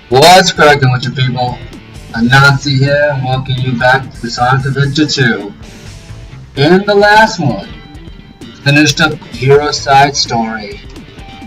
What's cracking with you people? Anansi here, and welcome you back to Sonic Adventure 2. In the last one, finished up Hero Side Story.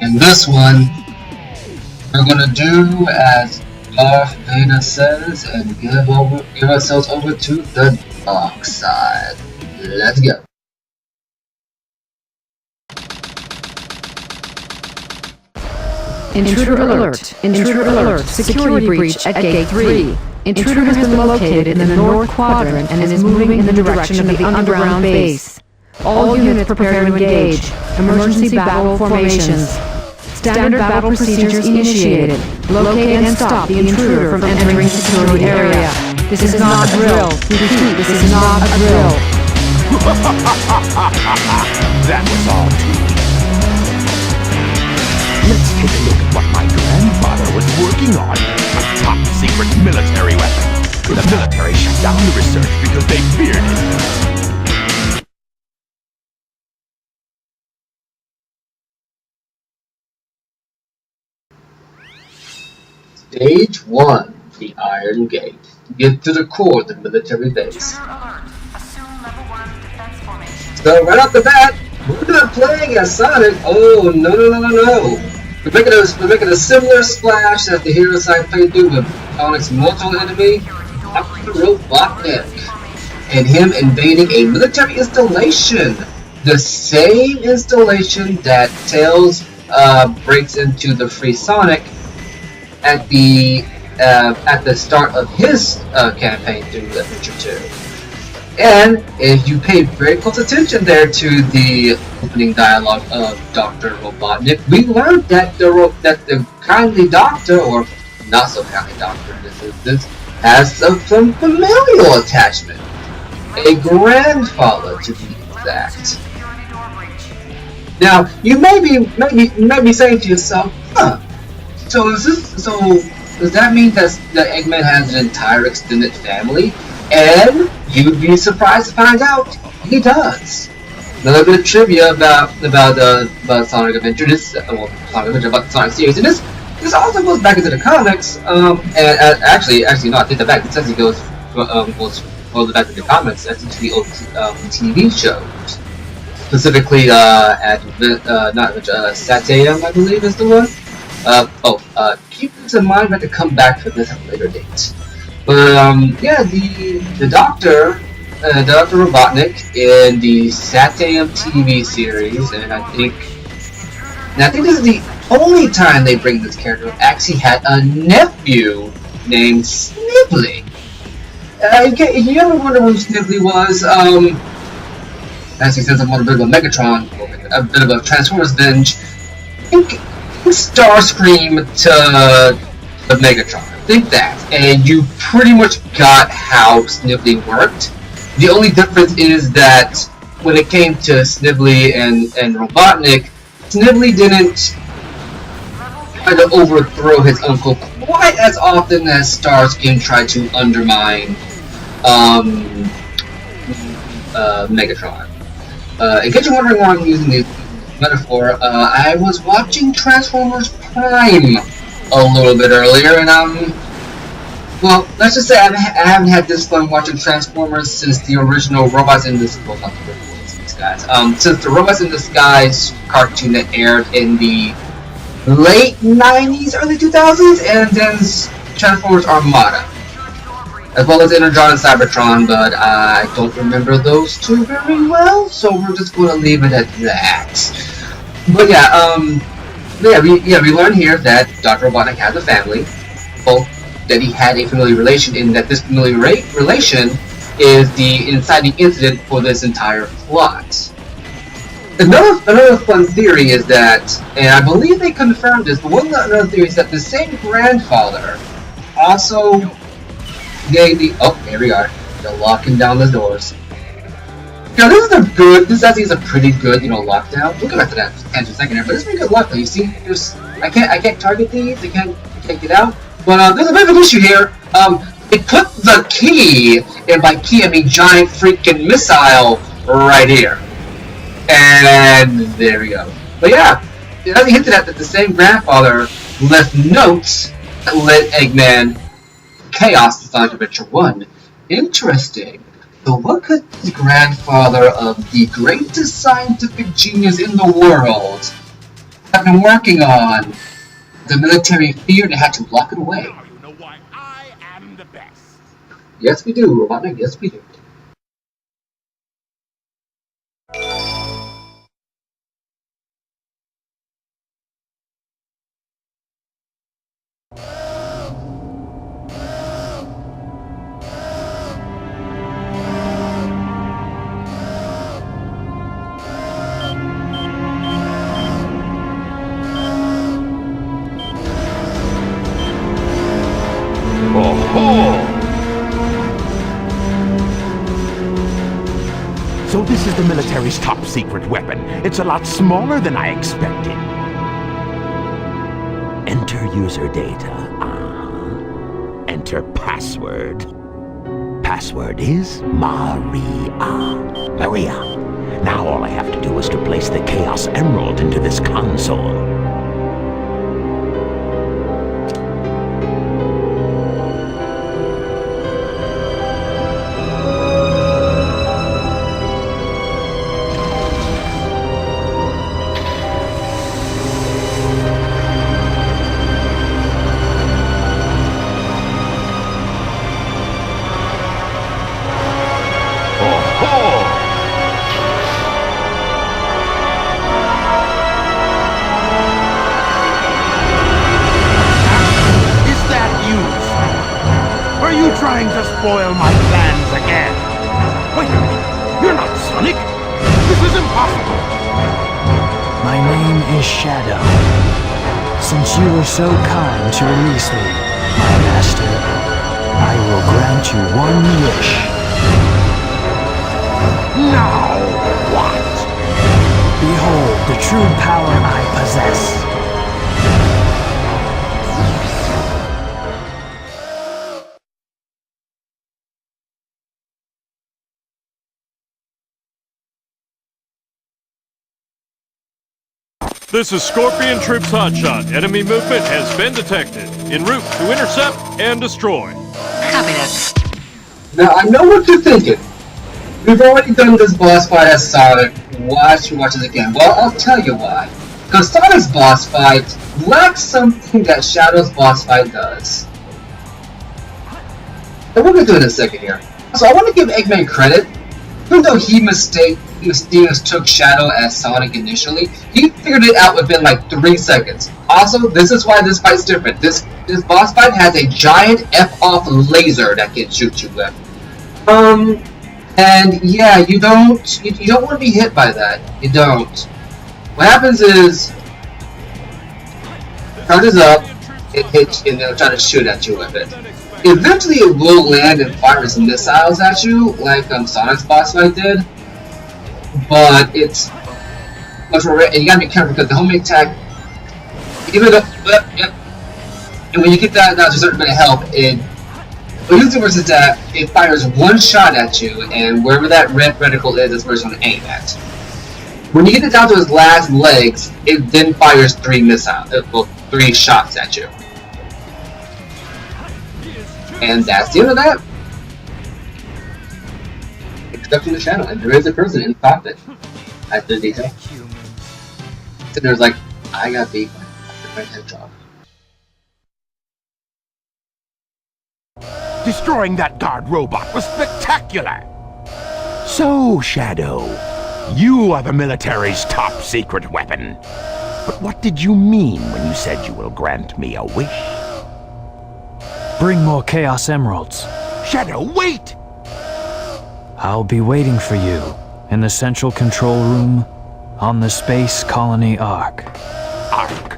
In this one, we're gonna do as Darth Vader says and give ourselves over to the dark side. Let's go. Intruder alert! Intruder alert! Security breach at Gate 3. Intruder has been located in the North Quadrant and is moving in the direction of the underground base. All units prepare to engage. Emergency battle formations. Standard battle procedures initiated. Locate and stop the intruder from entering security area. This is not a drill. Repeat, this is not a drill. That was all too. Let's take a look at what my grandfather was working on. A top-secret military weapon. The military shut down the research because they feared it. Stage 1, the Iron Gate. Get to the core of the military base. So right off the bat, we're not playing as Sonic. Oh no. We're making a similar splash as the Hero Side playthrough with Sonic's mortal enemy, Dr. Robotnik, and him invading a military installation. The same installation that Tails breaks into the Free Sonic at the start of his campaign through Adventure 2. And if you pay very close attention there to the opening dialogue of Dr. Robotnik, we learned that the kindly doctor, or not so kindly doctor, this has some familial attachment. A grandfather, to be exact. Now, you may be saying to yourself, so does that mean that Eggman has an entire extended family? And you'd be surprised to find out he does. Another bit of trivia about Sonic Adventure, about the Sonic series, and this also goes back into the comics. And actually, no, I take that back. It says he goes further back to the comics, as into the old TV shows. Specifically, Satayam, I believe, is the one. Keep this in mind. We have to come back for this at a later date. But the Doctor Robotnik in the Satayam TV series, and I think this is the only time they bring this character up, actually had a nephew named Snively. If you ever wonder who Snively was, actually since I'm on a bit of a Megatron, a bit of a Transformers binge, think Starscream to Megatron. Think that, and you pretty much got how Snively worked. The only difference is that when it came to Snively and Robotnik, Snively didn't try to overthrow his uncle quite as often as Starscream tried to undermine Megatron. In case you're wondering why I'm using this metaphor, I was watching Transformers Prime a little bit earlier, and well, let's just say I haven't had this fun watching Transformers since the original Robots in Disguise. Well, not the original Disguise. Since the Robots in Disguise cartoon that aired in the late 90s, early 2000s, and then Transformers Armada, as well as Energon and Cybertron, but I don't remember those two very well, so we're just going to leave it at that. But we learn here that Dr. Robotnik has a family, both that he had a familiar relation, in that this familiar relation is the inciting incident for this entire plot. Another fun theory is that, and I believe they confirmed this, but another theory is that the same grandfather also gave the... Oh, here we are. They're locking down the doors. Now this actually is a pretty good, lockdown. We'll get back to that in a second here, but it's pretty good lockdown. You see, I can't target these, I can't get out. But there's a bit of an issue here. They put the key, and by key I mean giant freaking missile, right here. And there we go. But yeah, it hasn't hinted at that the same grandfather left notes lit Eggman Chaos in Sonic Adventure 1. Interesting. So what could the grandfather of the greatest scientific genius in the world have been working on? The military feared and had to lock it away. Now you know why I am the best. Yes, we do, Robotnik. Yes, we do. So this is the military's top secret weapon. It's a lot smaller than I expected. Enter user data. Enter password. Password is Maria. Maria. Now all I have to do is to place the Chaos Emerald into this console. Trying to spoil my plans again. Wait a minute. You're not Sonic. This is impossible. My name is Shadow. Since you were so kind to release me, my master, I will grant you one wish. Now what? Behold the true power I possess. This is Scorpion Troops Hotshot. Enemy movement has been detected. En route to intercept and destroy. Copy that. Now, I know what you're thinking. We've already done this boss fight as Sonic. Why should we watch it again? Well, I'll tell you why. Because Sonic's boss fight lacks something that Shadow's boss fight does. And we're going to do it in a second here. So I want to give Eggman credit. Even though he mistook Shadow as Sonic initially, he figured it out within like 3 seconds. Also, this is why this fight's different. This boss fight has a giant F-off laser that can shoot you with. And yeah, you don't want to be hit by that. You don't. What happens is, charges up, it hits, and they'll try to shoot at you with it. Eventually it will land and fires missiles at you, like Sonic's boss fight did. But it's much more rare, and you gotta be careful because the homing attack, even though, and when you get that down to a certain bit of health, what usually works is that it fires one shot at you, and wherever that red reticle is where it's going to aim at. When you get it down to its last legs, it then fires 3 shots at you. And that's the end of that. Except in the Shadow, and there is a person in the cockpit. That's the detail. So there's like, I got beat by my hedgehog. Destroying that guard robot was spectacular! So, Shadow, you are the military's top secret weapon. But what did you mean when you said you will grant me a wish? Bring more Chaos Emeralds. Shadow, wait! I'll be waiting for you in the central control room on the Space Colony Ark. Ark.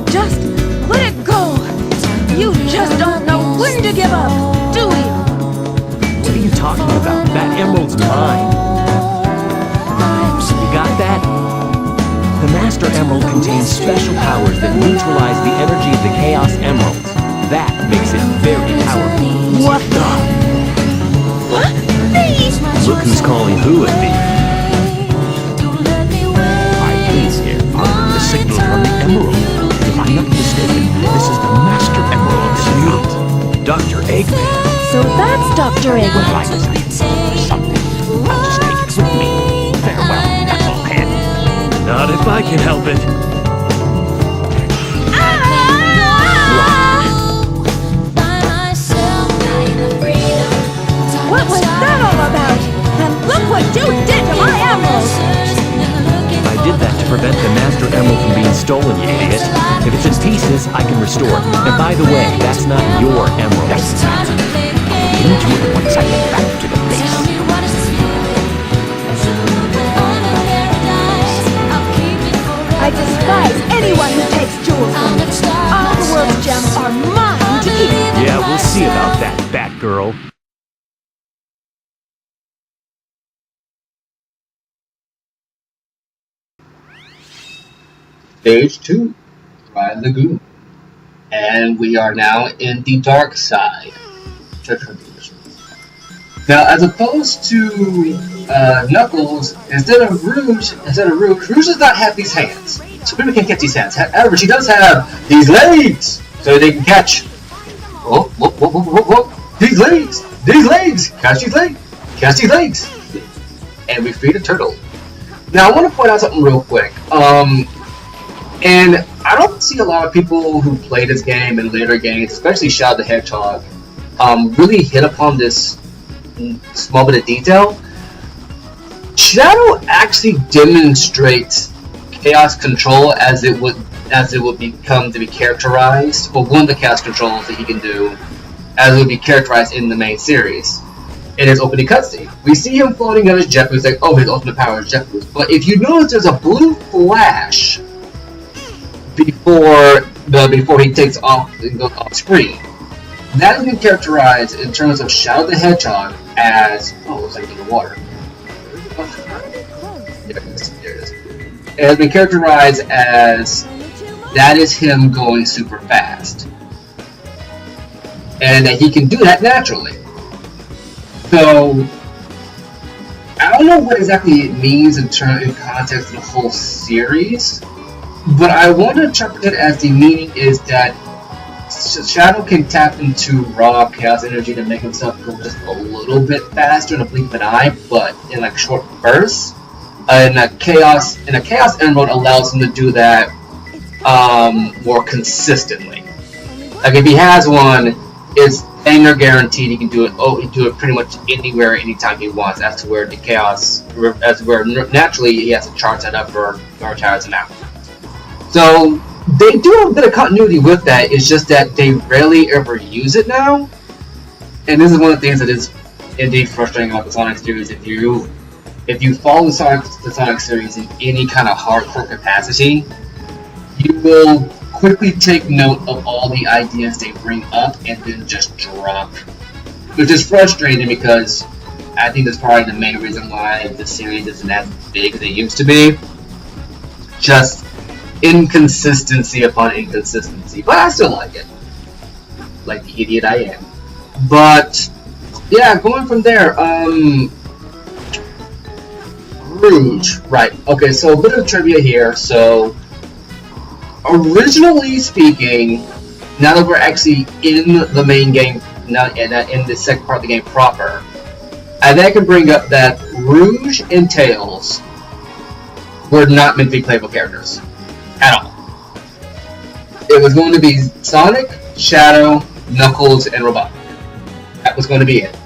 Just let it go! You just don't know when to give up, do you? What are you talking about? That emerald's mine. You got that? The Master Emerald contains special powers that neutralize the energy of the Chaos Emeralds. That makes it very powerful. What the? What? Please! Look who's calling who a thief. I think they're following the signal from the Emerald. If I'm not mistaken, this is the Master Emerald signal. Dr. Eggman. So that's Dr. Eggman. Like I say, something. I'll just take it with me. Farewell, knucklehead. Not if I can help it. What was that all about? And look what you did to my emerald! I did that to prevent the Master Emerald from being stolen, you idiot. If it's in pieces, I can restore it. And by the way, that's not your emerald. Into it once I get back to the base. I despise anyone who takes jewels from me. All the world's gems are mine to keep. Yeah, we'll see about that, Batgirl. Stage 2, Dry Lagoon. And we are now in the dark side. Now, as opposed to Knuckles, instead of Rouge, Rouge does not have these hands. So Pima can't catch these hands. However, she does have these legs, so they can catch. Oh, whoa. These legs, catch these legs, and we free the turtle. Now, I want to point out something real quick. And I don't see a lot of people who play this game in later games, especially Shadow the Hedgehog, really hit upon this small bit of detail. Shadow actually demonstrates chaos control as it would become to be characterized, or one of the chaos controls that he can do, as it would be characterized in the main series. In his opening cutscene, we see him floating on his jet boost, like, oh, his ultimate power is jet boost. But if you notice, there's a blue flash before he takes off and goes off screen. That has been characterized in terms of Shadow the Hedgehog as, oh, it looks like in the water. There it is. It has been characterized as that is him going super fast, and that he can do that naturally. So I don't know what exactly it means in context of the whole series, but I want to interpret it as the meaning is that Shadow can tap into raw chaos energy to make himself go just a little bit faster in a blink of an eye, but in like short bursts. And a chaos emerald allows him to do that more consistently. Like if he has one, it's dang near guaranteed he can do it. Oh, he can do it pretty much anywhere, anytime he wants. As to where the chaos, as where naturally he has to charge that up for retires him out. So they do a bit of continuity with that. It's just that they rarely ever use it now. And this is one of the things that is indeed frustrating about the Sonic series. If you follow the Sonic series in any kind of hardcore capacity, you will quickly take note of all the ideas they bring up and then just drop. Which is frustrating because I think that's probably the main reason why the series isn't as big as it used to be. Just inconsistency upon inconsistency. But I still like it. Like the idiot I am. But yeah, going from there, Rouge, right? Okay, so a bit of trivia here. So, originally speaking, now that we're actually in the main game, not in the second part of the game proper, and I can bring up that Rouge and Tails were not meant to be playable characters at all. It was going to be Sonic, Shadow, Knuckles, and Robotnik. That was going to be it.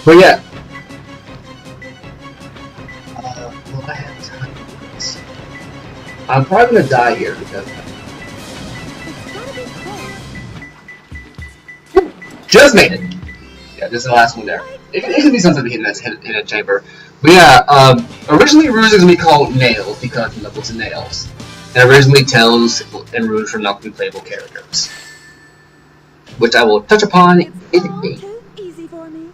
But yeah, will I have time for this? I'm probably gonna die here because just made it. Yeah, this is the last one there. it can be something in a chamber. But yeah, originally Rouge is going to be called Nails because of Knuckles and Nails. And originally Tails and Rouge were not going to be playable characters. Which I will touch upon in a game. Easy for me.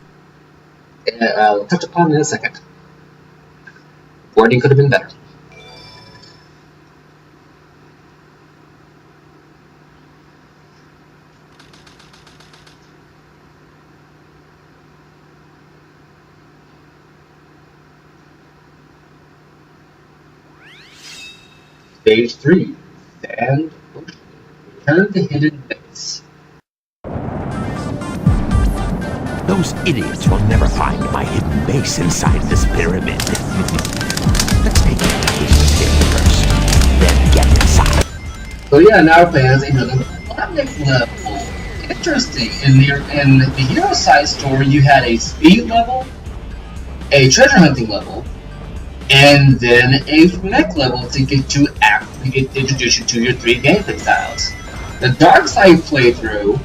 I'll touch upon in a second. Wording could have been better. Stage 3, Sand Ocean. Return to Hidden Base. Those idiots will never find my hidden base inside this pyramid. Let's take this here first, then get inside. So yeah, now we're playing as another Robotnik level. Interesting. In the Hero Side story, you had a speed level, a treasure hunting level, and then a mech level to get introduce you to your 3 gameplay styles. The Dark Side playthrough,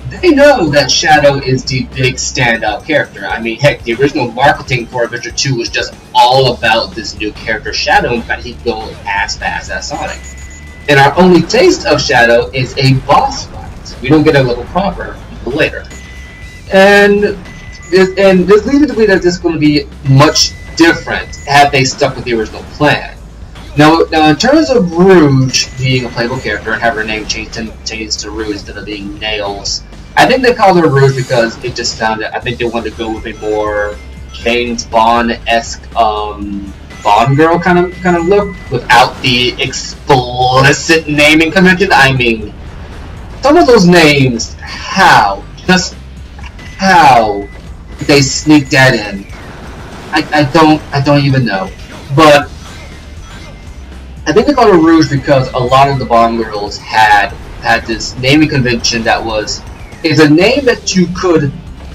they know that Shadow is the big standout character. I mean, heck, the original marketing for Adventure 2 was just all about this new character Shadow. In fact, he could go as fast as Sonic. And our only taste of Shadow is a boss fight. We don't get a level proper until later. And this leads me to believe that this is going to be much different had they stuck with the original plan. Now in terms of Rouge being a playable character and having her name changed to Rouge instead of being Nails, I think they called her Rouge because it just sounded. I think they wanted to go with a more James Bond-esque Bond girl kind of look without the explicit naming convention. I mean, some of those names, how they sneak that in? I don't even know. But I think they called her Rouge because a lot of the Bond girls had this naming convention that is a name that you could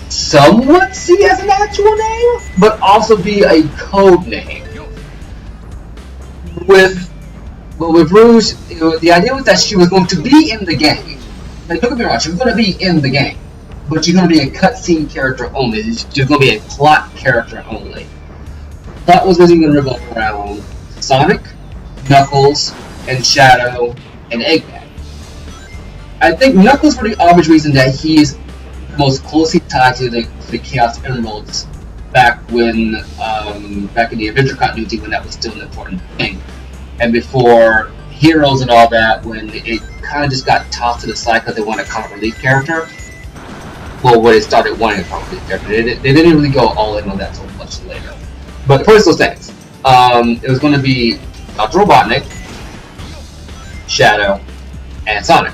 somewhat see as an actual name, but also be a code name. With Rouge, the idea was that she was going to be in the game. Like, don't get me wrong, she was going to be in the game, but she's going to be a cutscene character only. She's going to be a plot character only. That was going to revolve around Sonic, Knuckles, and Shadow, and Eggman. I think Knuckles for the obvious reason that he is most closely tied to the Chaos Emeralds back in the Adventure continuity when that was still an important thing. And before Heroes and all that, when it kind of just got tossed to the side because they wanted a comic relief character. Well, when they started wanting a comic relief character, they didn't really go all in on that until much later. But the point still stands. It was going to be Dr. Robotnik, Shadow, and Sonic.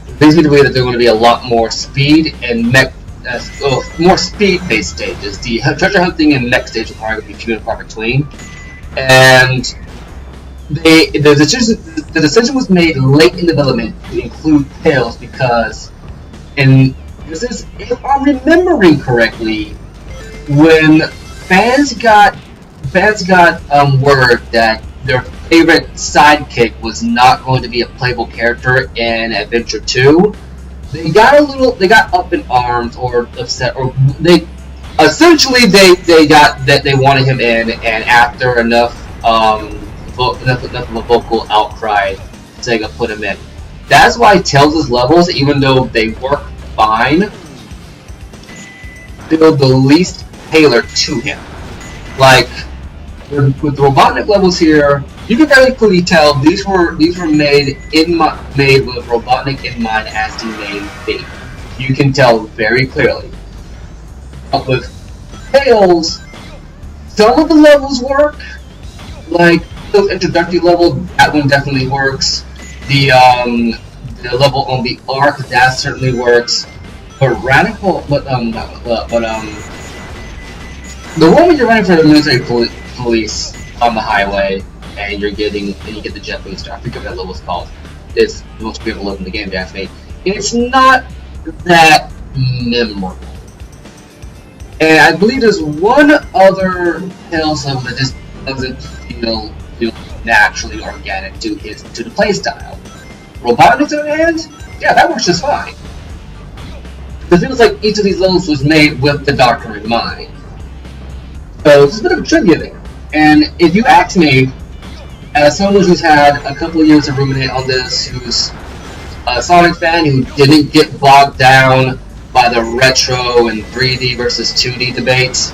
It leads me to believe that there are going to be a lot more speed and more speed-based stages. The treasure hunting and mech stages are probably going to be few and far between. And the decision was made late in development to include Tails because, if I'm remembering correctly, when fans got word that their favorite sidekick was not going to be a playable character in Adventure 2, they got up in arms or upset, or they wanted him in, and after enough of a vocal outcry, Sega put him in. That's why Tails' levels, even though they work fine, feel the least tailored to him. Like with the Robotnik levels here, you can very clearly tell these were made with Robotnik in mind as the main theme. You can tell very clearly. But with Tails, some of the levels work. Like the introductory level, that one definitely works. The level on the Ark, that certainly works. But the one where you're running for the military police on the highway, and you get the jet booster. I forget what that level's called. It's the most beautiful level in the game, to ask me. It's not that memorable. And I believe there's one other Tails level that just doesn't feel naturally organic to the playstyle. Robotnik, on the other hand, yeah, that works just fine. It feels like each of these levels was made with the Doctor in mind. So it's a bit of a trivia there. And if you ask me, as someone who's had a couple of years to ruminate on this, who's a Sonic fan who didn't get bogged down by the retro and 3D versus 2D debates,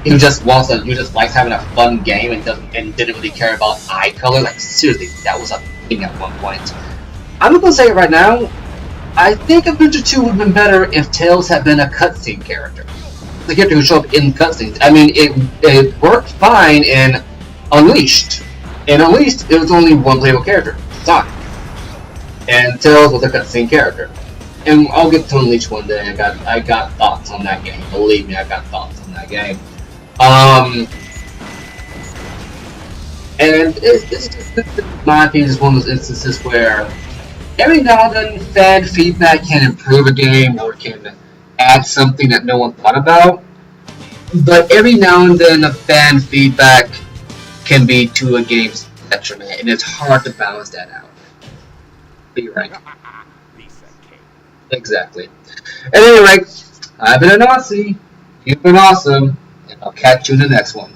who just likes having a fun game and didn't really care about eye color. Like seriously, that was a thing at one point. I'm gonna say it right now. I think Adventure 2 would have been better if Tails had been a cutscene character. The character who showed up in cutscenes. I mean, it worked fine in Unleashed. In Unleashed, it was only one playable character, Sonic. And Tails was a cutscene character. And I'll get to Unleashed one day. I got thoughts on that game. Believe me, I got thoughts on that game. And it's just, in my opinion, just one of those instances where every now and then fan feedback can improve a game or can add something that no one thought about. But every now and then a fan feedback can be to a game's detriment, and it's hard to balance that out. But you're right. Exactly. At any rate, I've been a Nazi, you've been awesome, and I'll catch you in the next one.